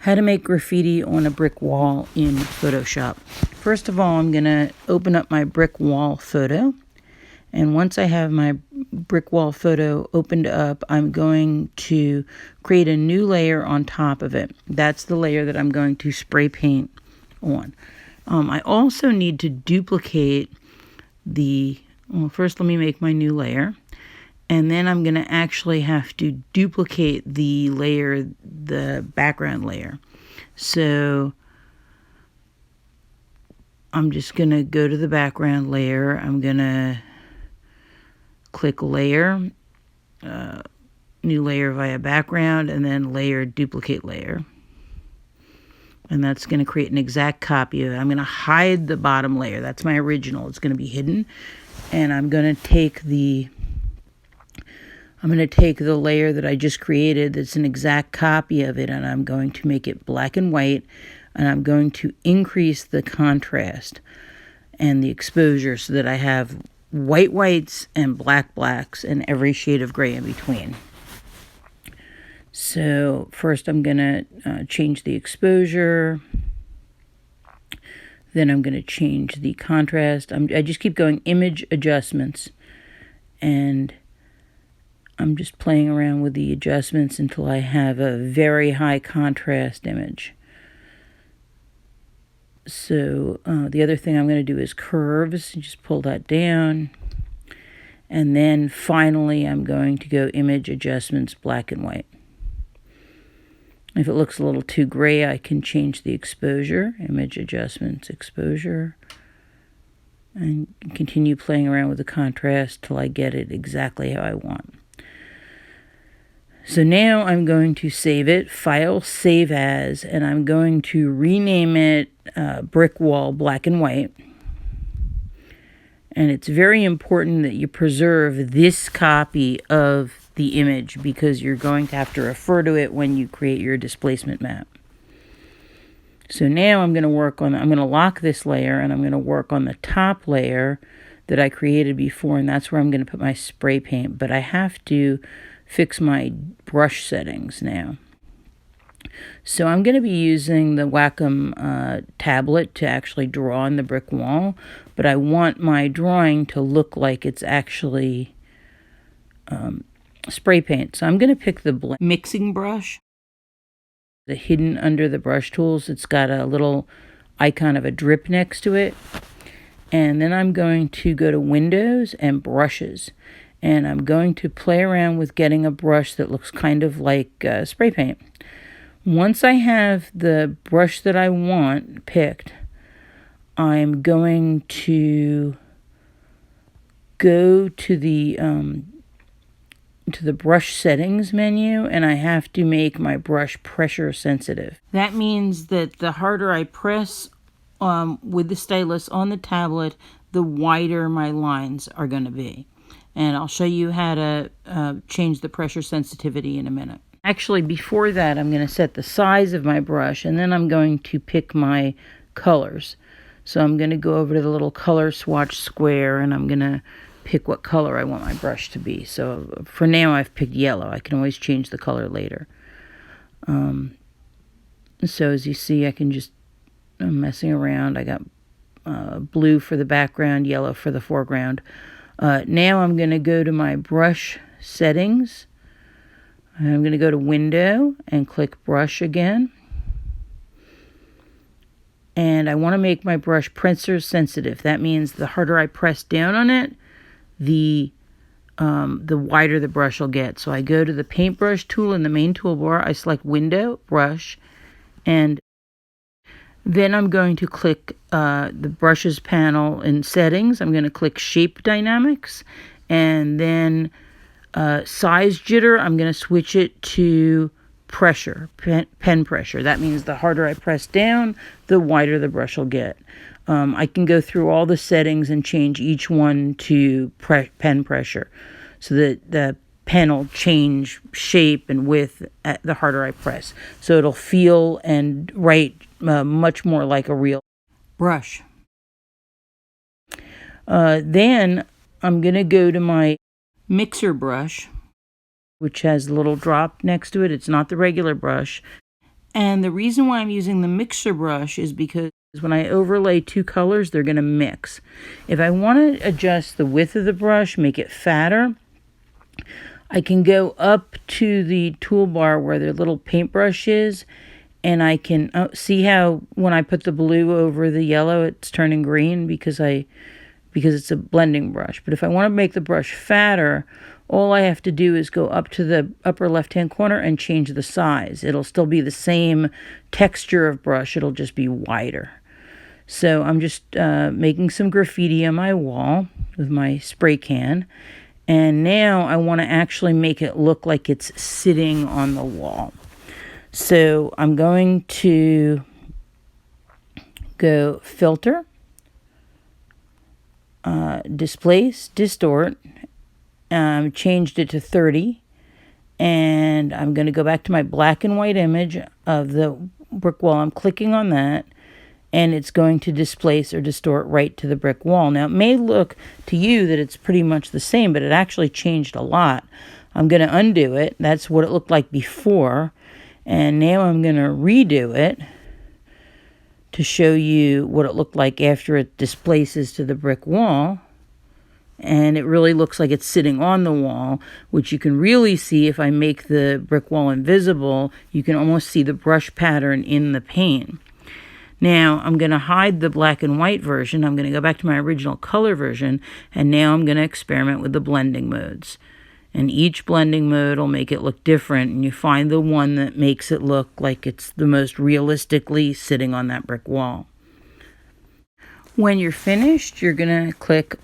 How to make graffiti on a brick wall in Photoshop. First of all, I'm going to open up my brick wall photo. And once I have my brick wall photo opened up, I'm going to create a new layer on top of it. That's the layer that I'm going to spray paint on. I also need to duplicate first let me make my new layer. And then I'm going to actually have to duplicate the layer, the background layer. So I'm just going to go to the background layer. I'm going to click layer, new layer via background, and then layer, duplicate layer. And that's going to create an exact copy of it. I'm going to hide the bottom layer. That's my original. It's going to be hidden. And I'm going to take the layer that I just created that's an exact copy of it, and I'm going to make it black and white, and I'm going to increase the contrast and the exposure so that I have white whites and black blacks and every shade of gray in between. So first I'm going to change the exposure. Then I'm going to change the contrast. I just keep going image adjustments, and I'm just playing around with the adjustments until I have a very high contrast image. So the other thing I'm going to do is curves. Just pull that down. And then finally I'm going to go image adjustments, black and white. If it looks a little too gray, I can change the exposure, image adjustments, exposure, and continue playing around with the contrast till I get it exactly how I want. So now I'm going to save it, File, Save As, and I'm going to rename it Brick Wall Black and White. And it's very important that you preserve this copy of the image because you're going to have to refer to it when you create your displacement map. So now I'm going to lock this layer, and I'm going to work on the top layer that I created before, and that's where I'm going to put my spray paint. But I have to fix my brush settings now. So I'm going to be using the Wacom tablet to actually draw on the brick wall, but I want my drawing to look like it's actually spray paint. So I'm going to pick the mixing brush, the hidden under the brush tools. It's got a little icon of a drip next to it. And then I'm going to go to Windows and Brushes. And I'm going to play around with getting a brush that looks kind of like spray paint. Once I have the brush that I want picked, I'm going to go to the brush settings menu, and I have to make my brush pressure sensitive. That means that the harder I press with the stylus on the tablet, the wider my lines are going to be. And I'll show you how to change the pressure sensitivity in a minute. Actually, before that, I'm going to set the size of my brush, and then I'm going to pick my colors. So I'm going to go over to the little color swatch square, and I'm going to pick what color I want my brush to be. So for now, I've picked yellow. I can always change the color later. So as you see, I'm messing around. I got blue for the background, yellow for the foreground. Now I'm going to go to my brush settings. I'm going to go to Window and click Brush again. And I want to make my brush pressure sensitive. That means the harder I press down on it, the wider the brush will get. So I go to the paintbrush tool in the main toolbar. I select Window, Brush, and then I'm going to click the Brushes panel in Settings. I'm going to click Shape Dynamics, and then size jitter, I'm going to switch it to pressure, pen pressure. That means the harder I press down, the wider the brush will get. I can go through all the settings and change each one to pen pressure so that the pen will change shape and width the harder I press. So it'll feel and write much more like a real brush. Then I'm going to go to my mixer brush, which has a little drop next to it. It's not the regular brush. And the reason why I'm using the mixer brush is because when I overlay two colors, they're going to mix. If I want to adjust the width of the brush, make it fatter, I can go up to the toolbar where the little paintbrush is, and I can see how when I put the blue over the yellow, it's turning green because it's a blending brush. But if I want to make the brush fatter, all I have to do is go up to the upper left-hand corner and change the size. It'll still be the same texture of brush. It'll just be wider. So I'm just making some graffiti on my wall with my spray can. And now I want to actually make it look like it's sitting on the wall. So I'm going to go Filter, Displace, Distort, changed it to 30, and I'm going to go back to my black and white image of the brick wall. I'm clicking on that, and it's going to displace or distort right to the brick wall. Now, it may look to you that it's pretty much the same, but it actually changed a lot. I'm going to undo it. That's what it looked like before, and now I'm going to redo it to show you what it looked like after it displaces to the brick wall. And it really looks like it's sitting on the wall, which you can really see if I make the brick wall invisible. You can almost see the brush pattern in the paint. Now, I'm going to hide the black and white version. I'm going to go back to my original color version, and now I'm going to experiment with the blending modes. And each blending mode will make it look different, and you find the one that makes it look like it's the most realistically sitting on that brick wall. When you're finished, you're going to click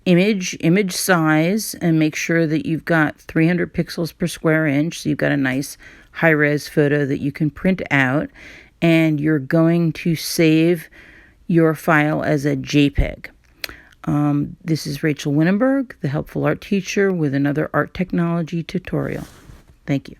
image size, and make sure that you've got 300 pixels per square inch, so you've got a nice high-res photo that you can print out, and you're going to save your file as a JPEG. This is Rachel Winneberg, the Helpful Art Teacher, with another art technology tutorial. Thank you.